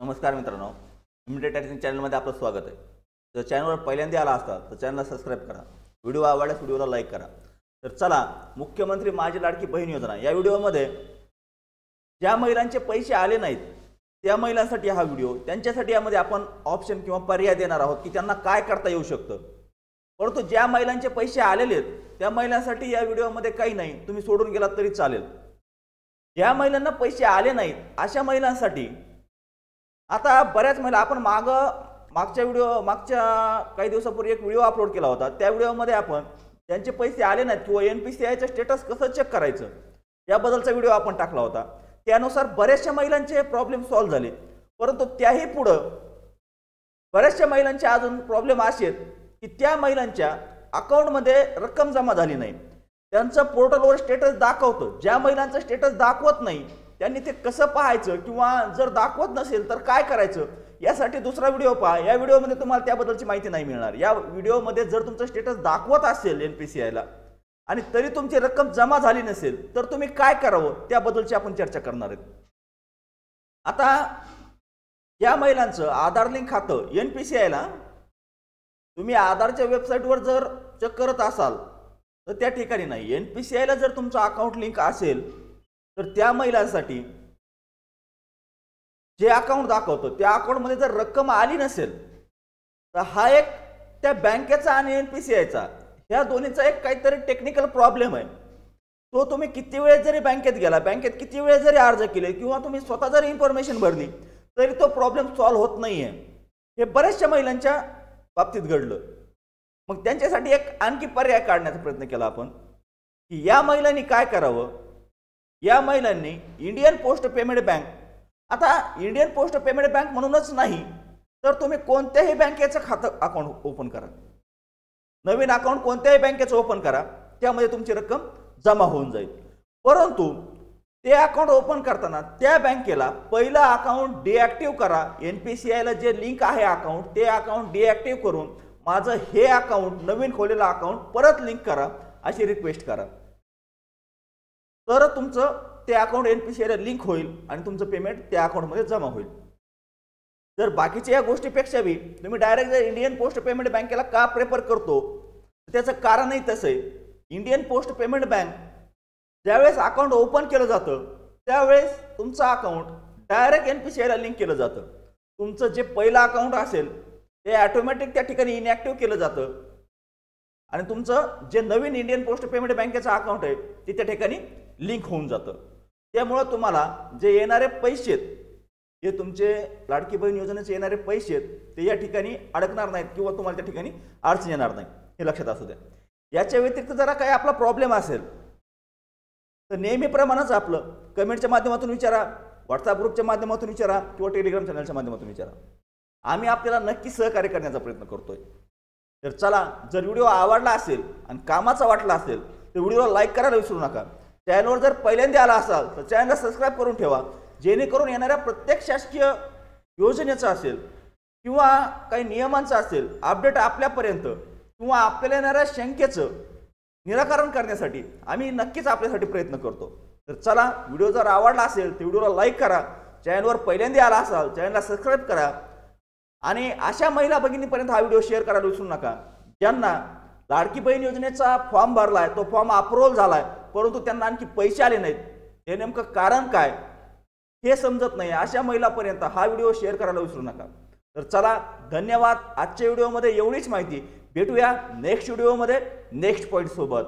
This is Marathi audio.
नमस्कार मित्रांनो, इमिडिएट ॲक्शन चॅनलमध्ये आपलं स्वागत आहे. तर चॅनलवर पहिल्यांदा आला असता तर चॅनलला सबस्क्राईब करा. व्हिडिओ आवडल्यास व्हिडिओला लाईक करा. तर चला, मुख्यमंत्री माझी लाडकी बहीण योजना या व्हिडिओमध्ये ज्या महिलांचे पैसे आले नाहीत त्या महिलांसाठी हा व्हिडिओ, त्यांच्यासाठी यामध्ये आपण ऑप्शन किंवा पर्याय देणार आहोत की त्यांना काय करता येऊ शकतं. परंतु ज्या महिलांचे पैसे आलेले आहेत त्या महिलांसाठी या व्हिडिओमध्ये काही नाही, तुम्ही सोडून गेलात तरी चालेल. ज्या महिलांना पैसे आले नाहीत अशा महिलांसाठी आता बऱ्याच महिला, आपण मागच्या काही दिवसापूर्वी एक व्हिडिओ अपलोड केला होता. त्या व्हिडिओमध्ये आपण त्यांचे पैसे आले नाहीत किंवा NPCIचं स्टेटस कसं चेक करायचं याबद्दलचा व्हिडिओ आपण टाकला होता. त्यानुसार बऱ्याचशा महिलांचे प्रॉब्लेम सॉल्व्ह झाले. परंतु त्याही पुढं बऱ्याचशा महिलांचे अजून प्रॉब्लेम असे आहेत की त्या महिलांच्या अकाउंटमध्ये रक्कम जमा झाली नाही. त्यांचं पोर्टलवर स्टेटस दाखवतं. ज्या महिलांचं स्टेटस दाखवत नाही त्यांनी ते कसं पाहायचं किंवा जर दाखवत नसेल तर काय करायचं यासाठी दुसरा व्हिडिओ पहा. या व्हिडिओमध्ये तुम्हाला त्याबद्दलची माहिती नाही मिळणार. या व्हिडिओमध्ये जर तुमचं स्टेटस दाखवत असेल NPCIला आणि तरी तुमची रक्कम जमा झाली नसेल तर तुम्ही काय करावं त्याबद्दलची आपण चर्चा करणार आहेत. आता या महिलांचं आधार लिंक खातं NPCIला तुम्ही आधारच्या वेबसाईटवर जर चेक करत असाल तर त्या ठिकाणी नाही. NPCIला जर तुमचं अकाउंट लिंक असेल तर त्या महिलांसाठी जे अकाउंट दाखवतं त्या अकाउंटमध्ये जर रक्कम आली नसेल तर हा एक त्या बँकेचा आणि NPCIचा ह्या दोन्हीचा एक काहीतरी टेक्निकल प्रॉब्लेम आहे. तो तुम्ही किती वेळ जरी बँकेत गेला, बँकेत किती वेळ जरी अर्ज केले किंवा तुम्ही स्वतः जरी इन्फॉर्मेशन भरली तरी तो प्रॉब्लेम सॉल्व्ह होत नाहीये. हे बऱ्याचशा महिलांच्या बाबतीत घडलं. मग त्यांच्यासाठी एक आणखी पर्याय काढण्याचा प्रयत्न केला आपण की या महिलांनी काय करावं. या महिलांनी इंडियन पोस्ट पेमेंट बँक, आता इंडियन पोस्ट पेमेंट बँक म्हणूनच नाही तर तुम्ही कोणत्याही बँकेचं खातं अकाउंट ओपन करा. नवीन अकाउंट कोणत्याही बँकेचं ओपन करा, त्यामध्ये तुमची रक्कम जमा होऊन जाईल. परंतु ते अकाउंट ओपन करताना त्या बँकेला पहिलं अकाउंट डिॲक्टिव्ह करा. NPCIला जे लिंक आहे अकाउंट ते अकाउंट डिॲक्टिव्ह करून माझं हे अकाउंट, नवीन खोलेलं अकाउंट परत लिंक करा अशी रिक्वेस्ट करा. तर तुमचं ते अकाउंट NPCIला लिंक होईल आणि तुमचं पेमेंट त्या अकाउंटमध्ये जमा होईल. जर बाकीच्या या गोष्टीपेक्षा बी तुम्ही डायरेक्ट जर इंडियन पोस्ट पेमेंट बँकेला का प्रेफर करतो त्याचं कारणही तसं आहे. इंडियन पोस्ट पेमेंट बँक ज्यावेळेस अकाउंट ओपन केलं जातं त्यावेळेस तुमचं अकाउंट डायरेक्ट NPCIला लिंक केलं जातं. तुमचं जे पहिलं अकाउंट असेल ते ऑटोमॅटिक त्या ठिकाणी इनॅक्टिव्ह केलं जातं आणि तुमचं जे नवीन इंडियन पोस्ट पेमेंट बँकेचं अकाउंट आहे ते त्या ठिकाणी लिंक होऊन जातं. त्यामुळं तुम्हाला जे येणारे पैसे आहेत, जे तुमचे लाडकी बहीण योजनेचे येणारे पैसे आहेत ते या ठिकाणी अडकणार नाहीत किंवा तुम्हाला त्या ठिकाणी अडचण येणार नाही, हे लक्षात असू द्या. याच्या व्यतिरिक्त जरा काही आपला प्रॉब्लेम असेल तर नेहमीप्रमाणेच आपलं कमेंटच्या माध्यमातून विचारा, व्हॉट्सअप ग्रुपच्या माध्यमातून विचारा किंवा टेलिग्राम चॅनलच्या माध्यमातून विचारा. आम्ही आपल्याला नक्की सहकार्य करण्याचा प्रयत्न करतोय. तर चला, जर व्हिडिओ आवडला असेल आणि कामाचा वाटला असेल तर व्हिडिओला लाईक करायला विसरू नका. चॅनलवर जर पहिल्यांदा आला असाल तर चॅनलला सबस्क्राईब करून ठेवा, जेणेकरून येणाऱ्या प्रत्येक शासकीय योजनेचं असेल किंवा काही नियमांचं असेल अपडेट आपल्यापर्यंत किंवा आपल्याला येणाऱ्या शंकेचं निराकरण करण्यासाठी आम्ही नक्कीच आपल्यासाठी प्रयत्न करतो. तर चला, व्हिडिओ जर आवडला असेल तर व्हिडिओला लाईक करा, चॅनलवर पहिल्यांदा आला असाल चॅनलला सबस्क्राईब करा आणि अशा महिला भगिनीपर्यंत हा व्हिडिओ शेअर करायला विसरू नका ज्यांना लाडकी बहीण योजनेचा फॉर्म भरलाय, तो फॉर्म अप्रूव्हल झालाय परंतु त्यांना आणखी पैसे आले नाहीत. हे नेमकं कारण काय हे समजत नाही. अशा महिलापर्यंत हा व्हिडिओ शेअर करायला विसरू नका. तर चला, धन्यवाद. आजच्या व्हिडिओमध्ये एवढीच माहिती. भेटूया नेक्स्ट व्हिडिओमध्ये नेक्स्ट पॉईंट सोबत.